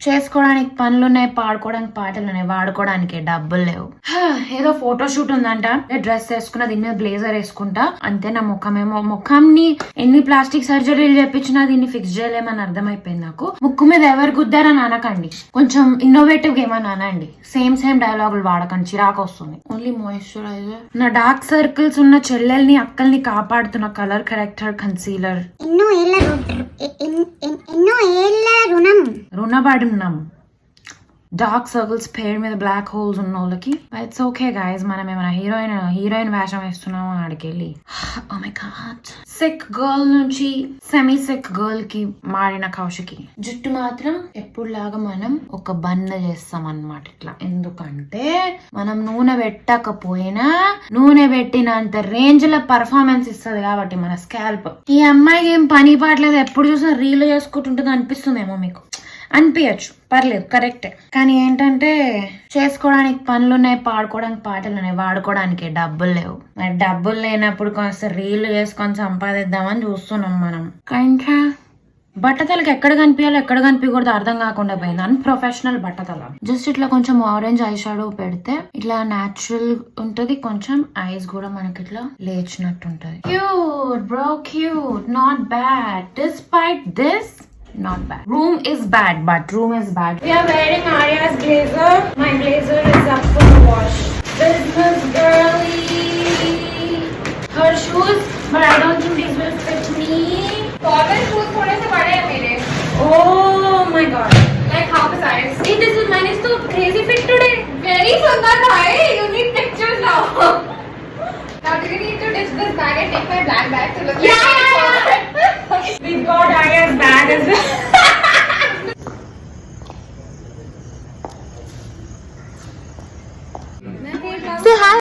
చేసుకోవడానికి పనులు ఉన్నాయి, పాడుకోవడానికి పాటలు ఉన్నాయి, వాడుకోవడానికి డబ్బులు లేవు. ఏదో ఫోటో షూట్ ఉందంట, డ్రెస్ వేసుకున్నా, దీని మీద బ్లేజర్ వేసుకుంటా, అంతే. నా ముఖంని ఎన్ని ప్లాస్టిక్ సర్జరీలు చేపించినా దీన్ని ఫిక్స్ చేయలేమని అర్థమైపోయింది నాకు. ముక్కు మీద ఎవరు గుద్దారని అనకండి, కొంచెం ఇన్నోవేటివ్ గా ఏమని అనండి. సేమ్ డైలాగులు వాడకండి, చిరాకు వస్తుంది. Only moisturiser. నా డార్క్ సర్కిల్స్ ఉన్న చెల్లెల్ని అక్కల్ని కాపాడుతున్న కలర్ కరెక్టర్ కన్సీలర్. రుణపడి ఉన్నాం. డార్క్ సర్కిల్స్, పేరు మీద బ్లాక్ హోల్స్ ఉన్న వాళ్ళకి ఇట్స్ ఓకే గైస్. మనం ఏమైనా హీరోయిన్ వేషం వేస్తున్నాము ఆడికెళ్ళి. Oh my god. Sick girl నుంచి సెమీ సిక్ గర్ల్ కి మారిన కౌశికి జుట్టు మాత్రం ఎప్పుడులాగా మనం ఒక బన్న చేస్తాం అన్నమాట ఇట్లా. ఎందుకంటే మనం నూనె పెట్టకపోయినా నూనె పెట్టినంత రేంజ్ లో పర్ఫార్మెన్స్ ఇస్తుంది కాబట్టి మన స్కాల్ప్. ఈ అమ్మాయికి ఏం పని పాటలేదు, ఎప్పుడు చూసినా రీల్ చేసుకుంటుంటుంది అనిపిస్తుందేమో మీకు. అనిపించచ్చు, పర్లేదు, కరెక్టే. కానీ ఏంటంటే చేసుకోవడానికి పనులు ఉన్నాయి, పాడుకోవడానికి పాటలు ఉన్నాయి, వాడుకోవడానికి డబ్బులు లేవు. మరి డబ్బులు లేనప్పుడు కొంచెం రీళ్లు చేసుకొని సంపాదిద్దామని చూస్తున్నాం మనం. ఇంకా బట్టతలకి ఎక్కడ కనిపించాలో ఎక్కడ కనిపించకూడదు అర్థం కాకుండా పోయింది. అన్ప్రొఫెషనల్ బట్టతల. జస్ట్ ఇట్లా కొంచెం ఆరెంజ్ ఐ షాడో పెడితే ఇట్లా న్యాచురల్ ఉంటది, కొంచెం ఐస్ కూడా మనకి ఇట్లా లేచినట్టు ఉంటది. Cute bro, cute, not bad. Despite this, not bad. Room is bad, but room is bad. We are wearing Arya's blazer. My blazer is up for the wash. Business girly. Her shoes, but I don't think these will fit me. Formal shoes थोड़े से बड़े हैं मेरे. Oh my god. Like half a size. Hey, this is mine is so crazy fit today. Very sundar bhai. You need pictures now. Now do you need to ditch this bag and take my black bag to look Yeah. We've got Arya's bag as well. Say hi.